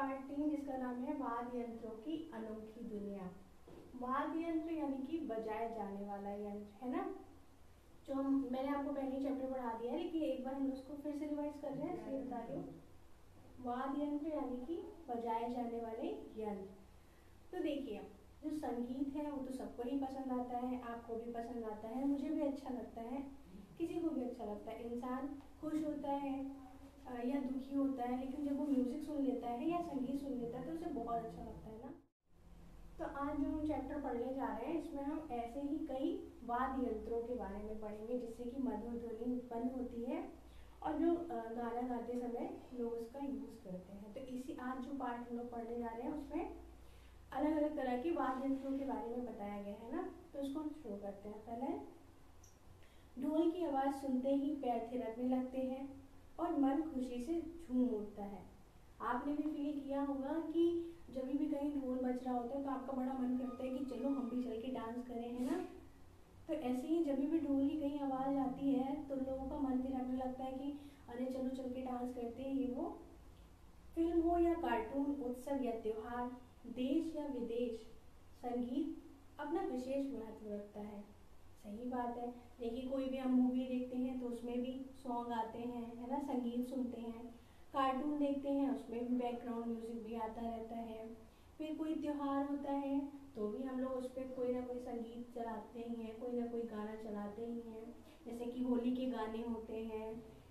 Part 3 जिसका नाम है वाद्य यंत्रों की अनोखी दुनिया। वाद्य यंत्र यानी कि बजाए जाने वाला यंत्र, है ना। जो मैंने आपको पहले ही चैप्टर पढ़ा दिया है, लेकिन एक बार हम उसको फिर से रिवाइज कर रहे हैं, इसलिए बता रही हूँ। वाद्य यंत्र यानी कि बजाए जाने वाले यंत्र। तो देखिए, जो संगीत है वो तो सबको ही पसंद आता है, आपको भी पसंद आता है, मुझे भी अच्छा लगता है, किसी को भी अच्छा लगता है। इंसान खुश होता है या दुखी होता है, लेकिन जब वो म्यूजिक सुन लेता है या संगीत सुन लेता है तो उसे बहुत अच्छा लगता है ना। तो आज जो हम चैप्टर पढ़ने जा रहे हैं, इसमें हम ऐसे ही कई वाद्य यंत्रों के बारे में पढ़ेंगे जिससे कि मधुर ध्वनि उत्पन्न होती है और जो गाना गाते समय लोग उसका यूज करते हैं। तो इसी आज जो पार्ट हम लोग पढ़ने जा रहे हैं उसमें अलग अलग तरह के वाद्य यंत्रों के बारे में बताया गया है ना। तो इसको हम शुरू करते हैं। पहले, ढोल की आवाज सुनते ही पैर थिरकने लगते हैं और मन खुशी से झूम उठता है। आपने भी फील किया होगा कि जब भी कहीं ढोल बज रहा होता है तो आपका बड़ा मन करता है कि चलो हम भी चल के डांस करें, है ना। तो ऐसे ही जब भी ढोल की कहीं आवाज आती है तो लोगों का मन थिरकने लगता है कि अरे चलो चल के डांस करते हैं। ये वो फिल्म हो या कार्टून, उत्सव या त्योहार, देश या विदेश, संगीत अपना विशेष महत्व रखता है। सही बात है। देखिए, कोई भी हम मूवी देखते हैं तो उसमें भी सॉन्ग आते हैं, है ना, संगीत सुनते हैं। कार्टून देखते हैं उसमें भी बैकग्राउंड म्यूजिक भी आता रहता है। फिर कोई त्योहार होता है तो भी हम लोग उस पर कोई ना कोई संगीत चलाते ही हैं, कोई ना कोई गाना चलाते ही हैं। जैसे कि होली के गाने होते हैं,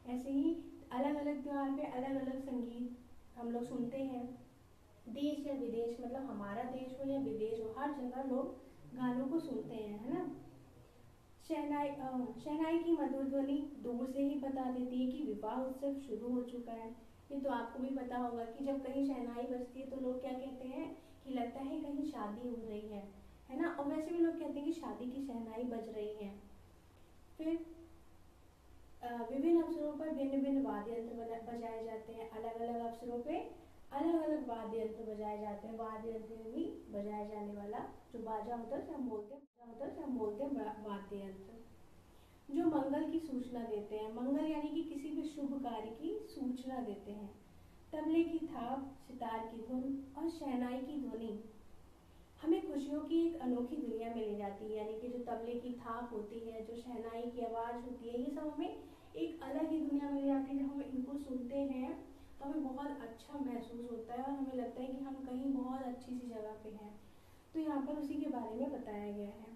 ऐसे ही अलग अलग त्योहार पे अलग अलग संगीत हम लोग सुनते हैं। देश या विदेश, मतलब हमारा देश हो या विदेश हो, हर जगह लोग गानों को सुनते हैं, है ना। शहनाई की मधुर ध्वनि दूर से ही बता देती है कि विवाह उत्सव शुरू हो चुका है। ये तो आपको भी पता होगा कि जब कहीं शहनाई बजती है तो लोग क्या कहते हैं कि लगता है कहीं शादी हो रही है ना। और वैसे भी लोग कहते हैं कि शादी की शहनाई बज रही है। फिर विभिन्न अवसरों पर भिन्न भिन्न वाद्य यंत्र बजाए जाते हैं। अलग अलग अवसरों पे अलग अलग वाद्य यंत्र बजाए जाते हैं। वाद्य यंत्र भी बजाया जाने वाला जो बाजा होता है, हम बोलते हैं वाद्य यंत्र। जो मंगल की सूचना देते हैं, मंगल यानी कि किसी भी शुभ कार्य की सूचना देते हैं। तबले की थाप, सितार की धुन और शहनाई की ध्वनि हमें खुशियों की एक अनोखी दुनिया में ले जाती है। यानी कि जो तबले की थाप होती है, जो शहनाई की आवाज़ होती है, ये सब हमें एक अलग ही दुनिया में ले जाती है। जब हम इनको सुनते हैं तो हमें बहुत अच्छा महसूस होता है और हमें लगता है कि हम कहीं बहुत अच्छी सी जगह पे हैं। तो यहाँ पर उसी के बारे में बताया गया है।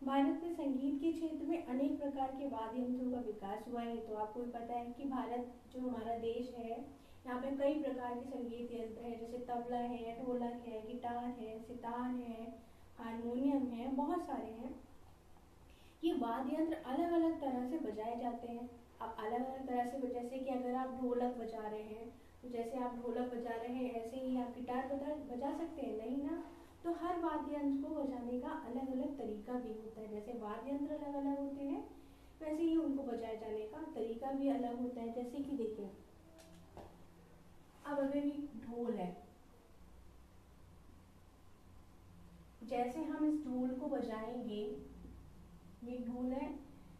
भारत में संगीत के क्षेत्र में अनेक प्रकार के वाद्य यंत्रों का विकास हुआ है। तो आपको भी पता है कि भारत जो हमारा देश है, यहाँ पे कई प्रकार के संगीत यंत्र हैं, जैसे तबला है, ढोलक है, गिटार है, सितार है, हारमोनियम है, बहुत सारे हैं। ये वाद्य यंत्र अलग अलग तरह से बजाए जाते हैं। अब अलग अलग तरह से, जैसे कि अगर आप ढोलक बजा रहे हैं तो जैसे आप ढोलक बजा रहे हैं ऐसे ही आप गिटार बजा सकते हैं, नहीं ना। तो हर वाद्य यंत्र को बजाने का अलग अलग तरीका भी होता है। जैसे वाद्य यंत्र अलग अलग होते हैं, वैसे ही उनको बजाए जाने का तरीका भी अलग होता है। जैसे कि देखिए, अब अगर ये ढोल है, जैसे हम इस ढोल को बजाएंगे, ये ढोल है,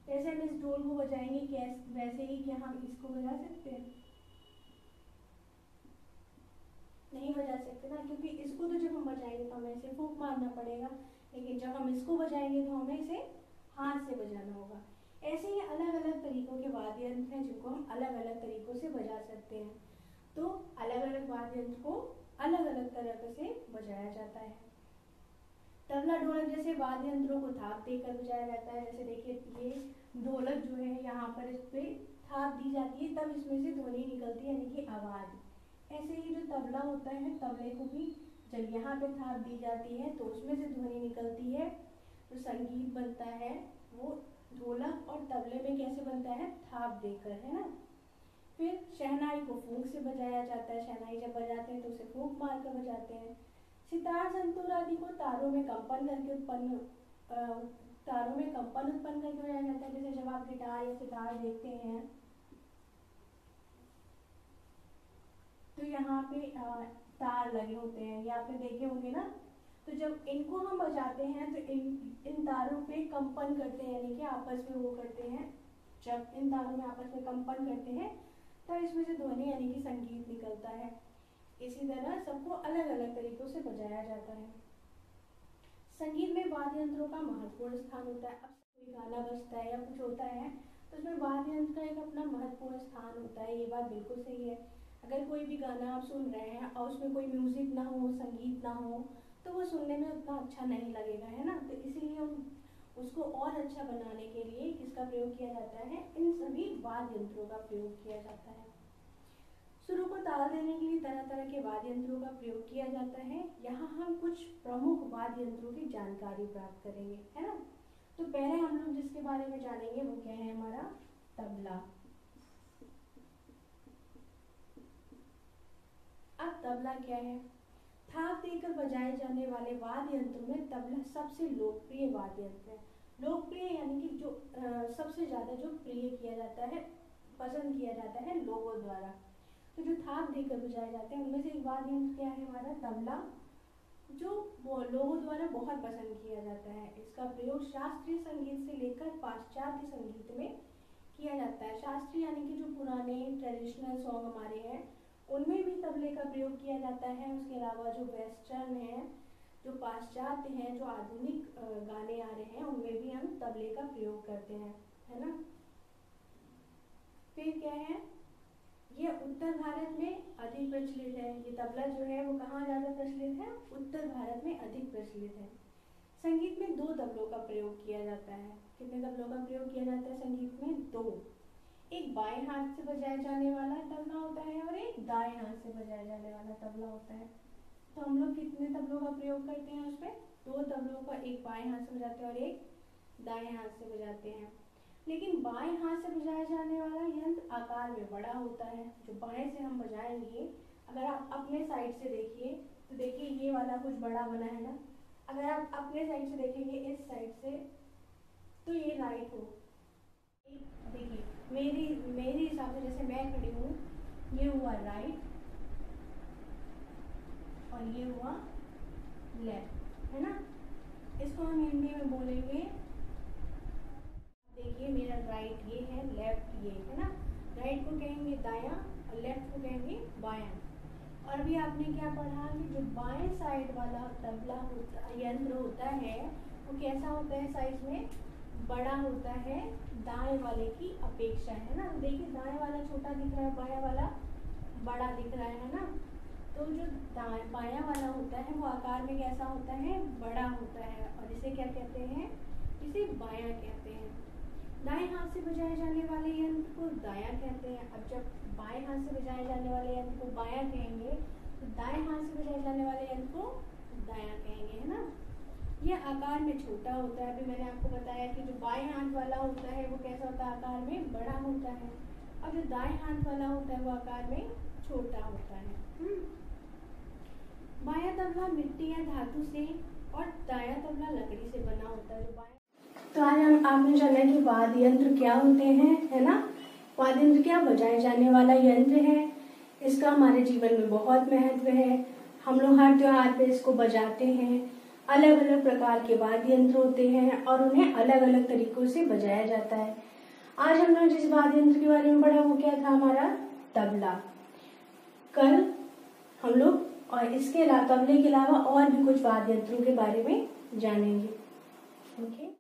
जैसे हम इस ढोल को बजाएंगे कैसे, वैसे ही क्या हम इसको बजा सकते हैं? नहीं बजा सकते ना, क्योंकि इसको तो जब हम बजाएंगे तो हमें इसे फूंक मारना पड़ेगा, लेकिन जब हम इसको बजाएंगे तो हमें इसे हाथ से बजाना होगा। ऐसे ही अलग अलग तरीकों के वाद्य यंत्र हैं जिनको हम अलग अलग तरीकों से बजा सकते हैं। तो अलग अलग वाद्य यंत्र को अलग अलग तरह से बजाया जाता है। तबला ढोलक जैसे वाद्य यंत्रों को थाप देकर बजाया जाता है। जैसे देखिए, ये ढोलक जो है यहाँ पर इस पे थाप दी जाती है, तब इसमें से ध्वनि निकलती है, यानी कि आवाज। ऐसे ही जो तबला होता है, तबले को भी जब यहाँ पे थाप दी जाती है तो उसमें से ध्वनि निकलती है। जो संगीत बनता है वो ढोलक और तबले में कैसे बनता है? थाप देकर, है ना। फिर शहनाई को फूंक से बजाया जाता है। शहनाई जब बजाते हैं तो उसे फूंक मार कर बजाते हैं। सितार, संतूर आदि को तारों में कंपन करके बजाया जाता है। जैसे जब आप गिटार या सितार देखते हैं तो यहाँ पे तार लगे होते हैं, या आपने देखे होंगे ना। तो जब इनको हम बजाते हैं तो इन तारों पे कंपन करते हैं, यानी कि आपस में वो करते हैं। जब इन तारों में आपस में कंपन करते हैं तब इसमें से ध्वनि यानी कि संगीत निकलता है। इसी तरह सबको अलग अलग तरीकों से बजाया जाता है। संगीत में वाद्य यंत्रों का महत्वपूर्ण स्थान होता है। अब कोई गाना बजता है या कुछ होता है तो उसमें वाद्य यंत्र का एक अपना महत्वपूर्ण स्थान होता है, ये बात बिल्कुल सही है। अगर कोई भी गाना आप सुन रहे हैं और उसमें कोई म्यूजिक ना हो, संगीत ना हो, तो वो सुनने में उतना अच्छा नहीं लगेगा, है ना। तो इसीलिए उसको और अच्छा बनाने के लिए किसका प्रयोग किया जाता है, इन सभी वाद्य यंत्रों का प्रयोग किया जाता है। सुरों को ताल देने के लिए तरह तरह के वाद्य यंत्रों का प्रयोग किया जाता है। यहाँ हम कुछ प्रमुख वाद्य यंत्रों की जानकारी प्राप्त करेंगे, है ना। तो पहले हम लोग जिसके बारे में जानेंगे वो क्या है, हमारा तबला। अब तबला क्या है? थाप देकर बजाए जाने वाले वाद्य यंत्रों में तबला सबसे लोकप्रिय वाद्य यंत्र है। लोकप्रिय यानी कि जो सबसे ज्यादा जो प्रिय किया जाता है, पसंद किया जाता है लोगों द्वारा। तो जो थाप देकर बजाए जाते हैं उनमें से एक वाद्य यंत्र क्या है, हमारा तबला, जो लोगों द्वारा बहुत पसंद किया जाता है। इसका प्रयोग शास्त्रीय संगीत से लेकर पाश्चात्य संगीत में किया जाता है। शास्त्रीय यानी कि जो पुराने ट्रेडिशनल सॉन्ग हमारे हैं उनमें भी तबले का प्रयोग किया जाता है। उसके अलावा जो वेस्टर्न है, जो पाश्चात्य हैं, जो आधुनिक गाने आ रहे हैं उनमें भी हम तबले का प्रयोग करते हैं, है ना। फिर क्या है, ये उत्तर भारत में अधिक प्रचलित है। ये तबला जो है वो कहाँ ज्यादा प्रचलित है, उत्तर भारत में अधिक प्रचलित है। संगीत में 2 तबलों का प्रयोग किया जाता है। कितने तबलों का प्रयोग किया जाता है संगीत में? 2। एक बाएं हाथ से बजाया जाने वाला तबला होता है और एक दाएं हाथ से बजाया जाने वाला तबला होता है। तो हम लोग कितने तबलों का प्रयोग करते हैं उसमें? 2 तबलों का, एक बाएं हाथ से बजाते हैं और एक दाएं हाथ से बजाते हैं। लेकिन बाएं हाथ से बजाया जाने वाला यंत्र आकार में बड़ा होता है। जो बाएं से हम बजाएंगे, अगर आप अपने साइड से देखिए तो देखिए ये वाला कुछ बड़ा बना है ना। अगर आप अपने साइड से देखेंगे इस साइड से तो ये राइट हो। देखिए मेरे हिसाब से जैसे मैं खड़ी हूँ, ये हुआ राइट और ये हुआ लेफ्ट, है ना। इसको हम हिंदी में बोलेंगे, देखिए मेरा राइट ये है, लेफ्ट ये है ना। राइट को कहेंगे दायां और लेफ्ट को कहेंगे बायां। और भी आपने क्या पढ़ा कि जो बाएं साइड वाला तबला यंत्र होता है वो कैसा होता है, साइज में बड़ा होता है दाएं वाले की अपेक्षा, है ना। देखिए दाएं वाला छोटा दिख रहा है, बायां वाला बड़ा दिख रहा है ना। तो जो बायां वाला होता है वो आकार में कैसा होता है, बड़ा होता है, और इसे क्या कहते हैं, इसे बायां कहते हैं। दाएं हाथ से बजाए जाने वाले यंत्र को दायां कहते हैं। अब जब बाएं हाथ से बजाए जाने वाले यंत्र को बायां कहेंगे तो दाएं हाथ से बजाए जाने वाले यंत्र को दायां कहेंगे, है ना। यह आकार में छोटा होता है। अभी मैंने आपको बताया कि जो बाएं हाथ वाला होता है वो कैसा होता है, आकार में बड़ा होता है, और जो दाएं हाथ वाला होता है वो आकार में छोटा होता है। बायां तबला मिट्टी या धातु से और दायां तबला लकड़ी से बना होता है। तो आज आपने जाना कि वाद्य यंत्र क्या होते हैं, है ना। वाद्य यंत्र क्या, बजाए जाने वाला यंत्र है। इसका हमारे जीवन में बहुत महत्व है। हम लोग हर त्योहार पे इसको बजाते हैं। अलग अलग प्रकार के वाद्य यंत्र होते हैं और उन्हें अलग अलग तरीकों से बजाया जाता है। आज हम लोग जिस वाद्य यंत्र के बारे में पढ़ा वो क्या था, हमारा तबला। कल हम लोग और इसके अलावा तबले के अलावा और भी कुछ वाद्य यंत्रों के बारे में जानेंगे। ओके।